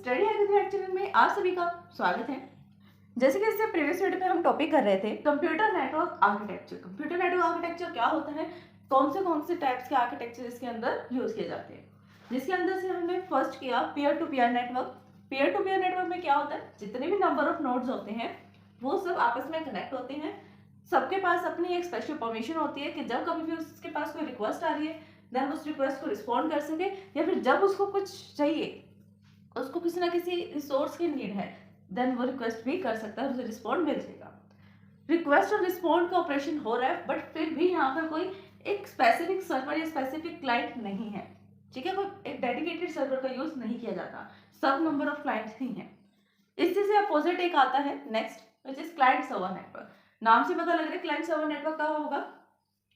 Study architecture में आप सभी का स्वागत है। जैसे कि इससे प्रीवियस वीडियो में हम टॉपिक कर रहे थे computer network architecture. Computer network architecture क्या होता है, कौन से टाइप्स के आर्किटेक्चर इसके अंदर यूज किए जाते हैं। जिसके अंदर से हमने फर्स्ट किया peer to peer network. Peer to peer network में क्या होता है, जितने भी नंबर ऑफ नोड्स होते हैं वो सब आपस में कनेक्ट होते हैं। सबके पास अपनी एक स्पेशल परमिशन होती है कि जब कभी भी उसके पास कोई रिक्वेस्ट आ रही है देन उस रिक्वेस्ट को रिस्पॉन्ड कर सके, या फिर जब उसको कुछ चाहिए, उसको किसी ना किसी रिसोर्स की नीड है, देन वो रिक्वेस्ट भी कर सकता है, उसे रिस्पॉन्ड मिल जाएगा। रिक्वेस्ट और रिस्पॉन्ड का ऑपरेशन हो रहा है, बट फिर भी यहाँ पर कोई एक स्पेसिफिक सर्वर या स्पेसिफिक क्लाइंट नहीं है। ठीक है, कोई एक डेडिकेटेड सर्वर का यूज नहीं किया जाता, सब नंबर ऑफ क्लाइंट्स ही हैं। इसी से अपोजिट एक आता है next, which is client server network. नाम से पता लग रहा है क्लाइंट सर्वर नेटवर्क का होगा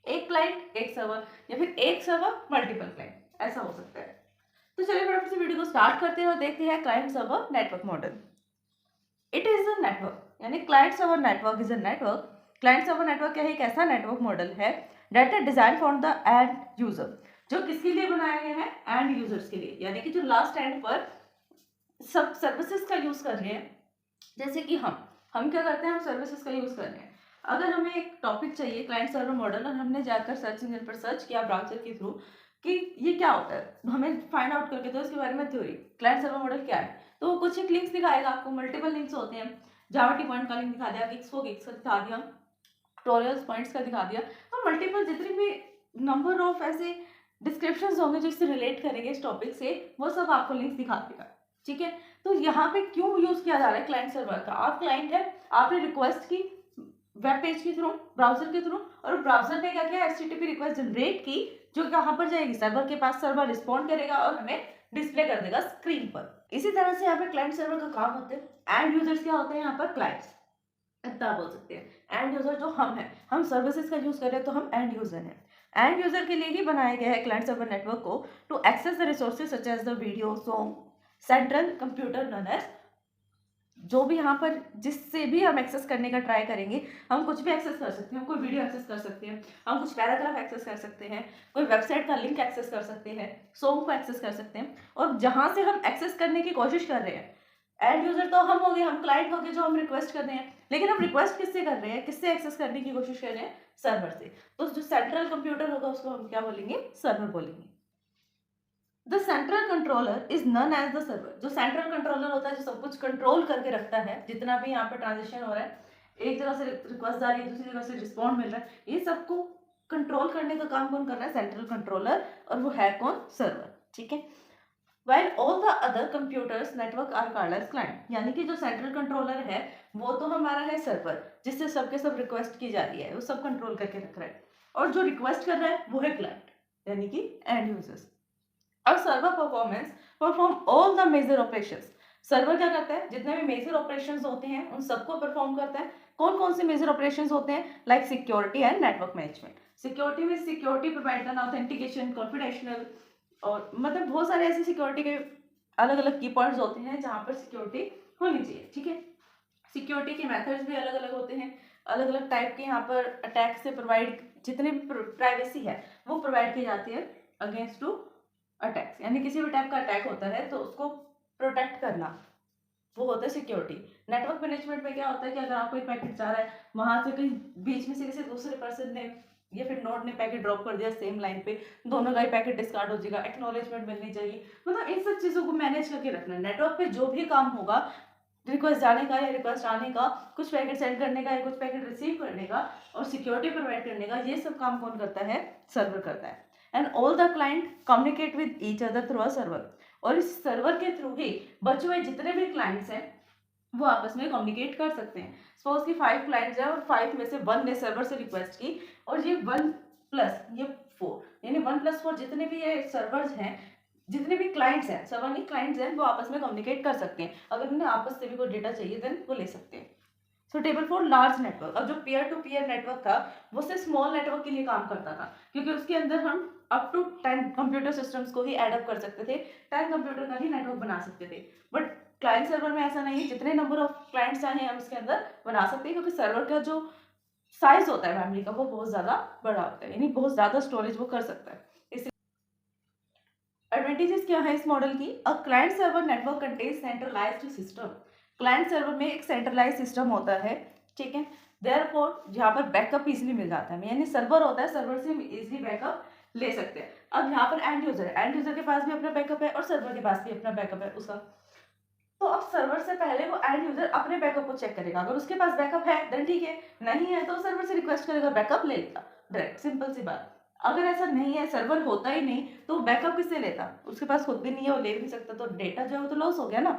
एक क्लाइंट एक सर्वर, या फिर एक सर्वर मल्टीपल क्लाइंट, ऐसा हो सकता है। तो चलिए फटाफट से वीडियो को स्टार्ट करते हैं और देखते हैं client server network model. It is a network, यानी client server network is a network. Client server network क्या है, एक ऐसा नेटवर्क मॉडल है that is design for the end user, जो किसके लिए बनाया गया है, एंड यूजर्स के लिए, यानी कि जो लास्ट एंड पर सब सर्विसेज का यूज कर रहे हैं। जैसे कि हम क्या करते हैं, हम सर्विसेज का यूज कर रहे हैं। अगर हमें एक टॉपिक चाहिए क्लाइंट सर्वर मॉडल और हमने जाकर सर्च इंजन पर सर्च किया ब्राउजर के थ्रू कि ये क्या होता है, हमें फाइंड आउट करके दो इसके बारे में थ्योरी, क्लाइंट सर्वर मॉडल क्या है, तो वो कुछ एक लिंक्स दिखाएगा आपको। मल्टीपल लिंक्स होते हैं, जावा टी पॉइंट का लिंक दिखा दिया, गिग्स का दिखा दिया, ट्यूटोरियल्स पॉइंट्स का दिखा दिया। तो मल्टीपल जितने भी नंबर ऑफ ऐसे डिस्क्रिप्शंस होंगे जो इससे रिलेट करेंगे इस टॉपिक से, वो सब आपको लिंक्स दिखा देगा। ठीक है, तो यहाँ पे क्यों यूज किया जा रहा है क्लाइंट सर्वर का। आप क्लाइंट है, आपने रिक्वेस्ट की वेब पेज के थ्रू, ब्राउजर के थ्रू, और ब्राउजर ने क्या किया, एचटीटीपी रिक्वेस्ट जनरेट की, जो कहाँ पर जाएगी, सर्वर के पास। सर्वर रिस्पॉन्ड करेगा और हमें डिस्प्ले कर देगा स्क्रीन पर। इसी तरह से यहाँ पे क्लाइंट सर्वर का काम होता है। एंड यूजर्स क्या होते हैं यहाँ पर, क्लाइंट्स, इतना बोल सकते हैं। एंड यूजर जो हम सर्विसेज का यूज कर रहे हैं तो हम एंड यूजर हैं। एंड यूजर के लिए ही बनाया गया है क्लाइंट सर्वर नेटवर्क को, to access the resources such as the video, song, central computer known as, जो भी यहाँ पर जिससे भी हम एक्सेस करने का ट्राई करेंगे, हम कुछ भी एक्सेस कर सकते हैं। हम कोई वीडियो एक्सेस कर सकते हैं, हम कुछ पैराग्राफ एक्सेस कर सकते हैं, कोई वेबसाइट का लिंक एक्सेस कर सकते हैं, सॉन्ग को एक्सेस कर सकते हैं। और जहाँ से हम एक्सेस करने की कोशिश कर रहे हैं, एंड यूजर तो हम हो गए, हम क्लाइंट हो गए जो हम रिक्वेस्ट कर रहे हैं, लेकिन हम रिक्वेस्ट किससे कर रहे हैं, किससे एक्सेस करने की कोशिश कर रहे हैं, सर्वर से। तो जो सेंट्रल कंप्यूटर होगा उसको हम क्या बोलेंगे, सर्वर बोलेंगे। The central controller is known as the server. जो सेंट्रल कंट्रोलर होता है, जो सब कुछ कंट्रोल करके रखता है, जितना भी यहाँ पे ट्रांजेक्शन हो रहा है, एक जगह से रिक्वेस्ट आ रही है, दूसरी जगह से रिस्पॉन्ड मिल रहा है, ये सबको कंट्रोल करने का काम कौन कर रहा है, सेंट्रल कंट्रोलर, और वो है कौन, सर्वर। ठीक है, while all the other computers network are called as client, यानी कि जो सेंट्रल कंट्रोलर है वो तो हमारा है सर्वर, जिससे सबके सब रिक्वेस्ट की जा रही है, वो सब कंट्रोल करके रख रहा है, और जो रिक्वेस्ट कर रहा है वो है क्लाइंट, यानी कि एंड यूजर्स। और server perform all the major operations. Server क्या करता है, जितने भी मेजर ऑपरेशंस होते हैं उन सबको परफॉर्म करता है। कौन कौन से मेजर ऑपरेशंस होते हैं, like security and network management. Security में सिक्योरिटी प्रोवाइड करना, ऑथेंटिकेशन, कॉन्फिडेंशियल, और मतलब बहुत सारे ऐसे सिक्योरिटी के अलग अलग की पॉइंट्स होते हैं जहाँ पर सिक्योरिटी होनी चाहिए। ठीक है, सिक्योरिटी के मेथड्स भी अलग अलग होते हैं, अलग अलग टाइप के यहाँ पर अटैक से प्रोवाइड, जितने भी प्राइवेसी है वो प्रोवाइड की जाती है अगेंस्ट टू अटैक्स, यानी किसी भी टाइप का अटैक होता है तो उसको प्रोटेक्ट करना, वो होता है सिक्योरिटी। नेटवर्क मैनेजमेंट में क्या होता है कि अगर आपको एक पैकेट जा रहा है, वहां से कहीं बीच में से किसी दूसरे पर्सन ने या फिर नोड ने पैकेट ड्रॉप कर दिया सेम लाइन पे, दोनों का ही पैकेट डिस्कार्ड हो जाएगा, एक्नॉलेजमेंट मिलनी चाहिए। मतलब इन सब चीजों को मैनेज करके रखना। नेटवर्क पे जो भी काम होगा, रिक्वेस्ट जाने का या रिक्वेस्ट आने का, कुछ पैकेट सेंड करने का या कुछ पैकेट रिसीव करने का, और सिक्योरिटी प्रोवाइड करने का, ये सब काम कौन करता है, सर्वर करता है। And all the client communicate with each other through a server, और इस सर्वर के थ्रू ही बचे हुए जितने भी क्लाइंट्स हैं वो आपस में कम्युनिकेट कर सकते हैं। सपोज कि 5 क्लाइंट्स हैं और 5 में से 1 ने सर्वर से रिक्वेस्ट की, और ये 1 प्लस ये 4, यानी 1+4 जितने भी ये सर्वर्स हैं, जितने भी क्लाइंट्स हैं, सर्वर नहीं क्लाइंट्स हैं, वो आपस में कम्युनिकेट कर सकते हैं। अगर उन्हें आपस से भी कोई डेटा चाहिए देन वो ले सकते हैं। सो टेबल फॉर लार्ज नेटवर्क। अब जो पीयर टू पीयर नेटवर्क था वो सिर्फ स्मॉल नेटवर्क के लिए काम करता था, क्योंकि उसके अंदर हम अप टू 10 कंप्यूटर सिस्टम्स को ही एडअप कर सकते थे, 10 कंप्यूटर का ही नेटवर्क बना सकते थे। बट क्लाइंट सर्वर में ऐसा नहीं है, जितने नंबर ऑफ क्लाइंट्स चाहे हम उसके अंदर बना सकते हैं, क्योंकि सर्वर का जो साइज होता है मेमोरी का वो बहुत ज्यादा बड़ा होता है, यानी बहुत ज्यादा स्टोरेज वो कर सकता है। एडवांटेजेस क्या है इस मॉडल की? A client server network contain centralised system. Client server में एक सेंट्रलाइज सिस्टम होता है, ठीक है। देयरफॉर यहाँ पर बैकअप इजीली मिल जाता है, यानी सर्वर होता है, सर्वर से हम इजीली बैकअप ले सकते हैं। अब यहाँ पर एंड यूजर के पास भी अपना बैकअप है और सर्वर के पास भी अपना बैकअप है उसका। तो अब सर्वर से पहले वो एंड यूजर अपने बैकअप को चेक करेगा, अगर उसके पास बैकअप है देन ठीक है, नहीं है तो सर्वर से रिक्वेस्ट करेगा, बैकअप ले लेगा डायरेक्ट, सिंपल सी बात। अगर ऐसा नहीं है, सर्वर होता ही नहीं, तो बैकअप किससे लेता? उसके पास खुद भी नहीं है, वो ले भी नहीं सकता, तो डेटा जो है वो तो लॉस हो गया ना।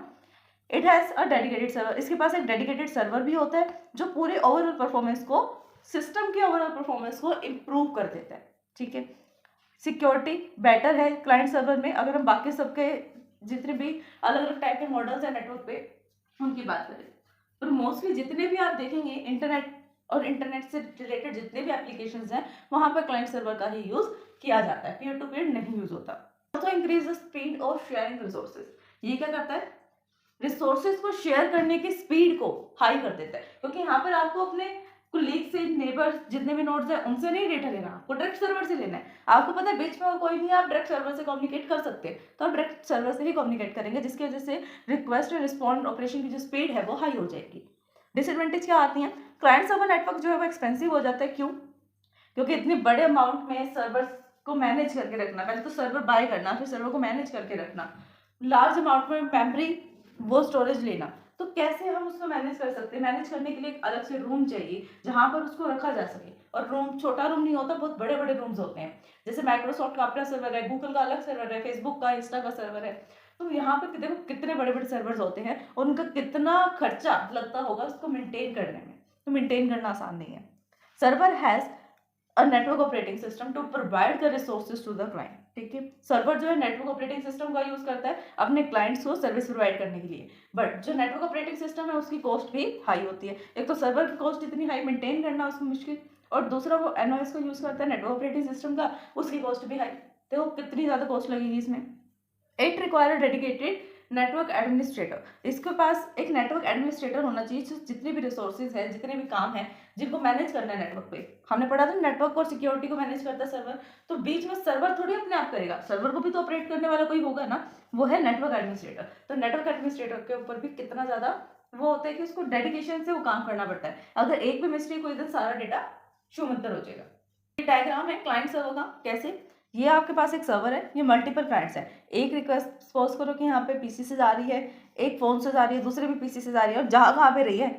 It has a dedicated server, इसके पास एक डेडिकेटेड सर्वर भी होता है जो पूरे ओवरऑल परफॉर्मेंस को, सिस्टम के ओवरऑल परफॉर्मेंस को इम्प्रूव कर देता है, ठीक है। सिक्योरिटी बेटर है क्लाइंट सर्वर में, अगर हम बाकी सबके जितने भी अलग अलग टाइप के मॉडल्स हैं नेटवर्क पे उनकी बात करें, पर मोस्टली जितने भी आप देखेंगे इंटरनेट और इंटरनेट से रिलेटेड जितने भी एप्लीकेशंस हैं वहाँ पर क्लाइंट सर्वर का ही यूज़ किया जाता है, पीयर टू पीयर नहीं यूज़ होता। Also increase the speed of sharing resources, ये क्या करता है? रिसोर्सेज को शेयर करने की स्पीड को हाई कर देता है, क्योंकि यहाँ पर आपको अपने कुलीग से, नेबर्स, जितने भी नोड्स हैं उनसे नहीं डेटा लेना, आपको डायरेक्ट सर्वर से लेना है। आपको पता है बीच में और कोई नहीं है, आप डायरेक्ट सर्वर से कम्युनिकेट कर सकते हैं, तो आप डायरेक्ट सर्वर से ही कम्युनिकेट करेंगे, जिसकी वजह से रिक्वेस्ट और रिस्पॉन्ड ऑपरेशन की जो स्पीड है वो हाई हो जाएगी। डिसएडवांटेज क्या आती हैं? क्लाइंट सर्वर नेटवर्क जो है वो एक्सपेंसिव हो जाता है, क्यों? क्योंकि इतने बड़े अमाउंट में सर्वर को मैनेज करके रखना, पहले तो सर्वर बाय करना, फिर सर्वर को मैनेज करके रखना, लार्ज अमाउंट में मेमोरी, वो स्टोरेज लेना, तो कैसे हम उसको मैनेज कर सकते हैं? मैनेज करने के लिए एक अलग से रूम चाहिए जहाँ पर उसको रखा जा सके, और रूम छोटा रूम नहीं होता, बहुत बड़े बड़े रूम्स होते हैं, जैसे माइक्रोसॉफ्ट का अपना सर्वर है, गूगल का अलग सर्वर है, फेसबुक का, इंस्टा का सर्वर है, तो यहाँ पे देखो कितने बड़े बड़े सर्वर्स होते हैं और उनका कितना खर्चा लगता होगा उसको मेंटेन करने में, तो मेंटेन करना आसान नहीं है। Server has a network operating system to provide the resources to the client, ठीक है। सर्वर जो है नेटवर्क ऑपरेटिंग सिस्टम का यूज करता है अपने क्लाइंट्स को सर्विस प्रोवाइड करने के लिए, बट जो नेटवर्क ऑपरेटिंग सिस्टम है उसकी कॉस्ट भी हाई होती है। एक तो सर्वर की कॉस्ट इतनी हाई, मेंटेन करना उसको मुश्किल, और दूसरा वो एनओएस को यूज करता है नेटवर्क ऑपरेटिंग सिस्टम का, उसकी कॉस्ट भी हाई, तो कितनी ज़्यादा कॉस्ट लगेगी इसमें। It require dedicated network administrator, इसके पास एक नेटवर्क एडमिनिस्ट्रेटर होना चाहिए, जितने भी रिसोर्सेज हैं, जितने भी काम हैं जिनको मैनेज करना है नेटवर्क पे। हमने पढ़ा था नेटवर्क और सिक्योरिटी को मैनेज करता है सर्वर, तो बीच में सर्वर थोड़ी अपने आप करेगा, सर्वर को भी तो ऑपरेट करने वाला कोई होगा ना, वो है नेटवर्क एडमिनिस्ट्रेटर। तो नेटवर्क एडमिनिस्ट्रेटर के ऊपर भी कितना ज़्यादा वो होता है कि उसको डेडिकेशन से वो काम करना पड़ता है, अगर एक भी मिस्टेक हुई तो सारा डेटा शुमंतर हो जाएगा। ये डायग्राम है क्लाइंट सर्वर का, कैसे? ये आपके पास एक सर्वर है, ये मल्टीपल क्लाइंट्स है, एक रिक्वेस्ट सपोज करो कि यहाँ पे पीसी से जा रही है, एक फ़ोन से जा रही है, दूसरे भी पीसी से जा रही है, और जहाँ कहाँ पे रही है,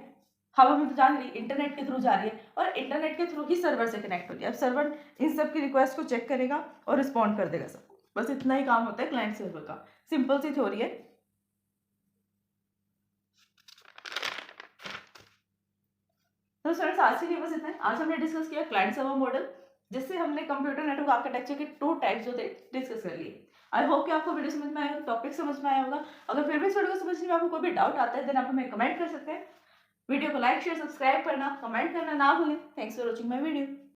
हवा में तो जा नहीं रही, इंटरनेट के थ्रू जा रही है, और इंटरनेट के थ्रू ही सर्वर से कनेक्ट हो रही है। अब सर्वर इन सब की रिक्वेस्ट को चेक करेगा और रिस्पॉन्ड कर देगा सब, बस इतना ही काम होता है क्लाइंट सर्वर का, सिंपल सी थ्योरी है। तो स्टूडेंट्स आज के लिए बस इतना है। आज हमने डिस्कस किया क्लाइंट सर्वर मॉडल, जिससे हमने कंप्यूटर नेटवर्क आर्किटेक्चर के 2 टाइप्स जो थे डिस्कस कर लिए। आई होप कि आपको वीडियो समझ में आया, टॉपिक समझ में आया होगा। अगर फिर भी इस वीडियो को समझने में आपको कोई भी डाउट आता है देन आप हमें कमेंट कर सकते हैं। वीडियो को लाइक शेयर सब्सक्राइब करना, कमेंट करना ना भूलें। Thanks for watching my video.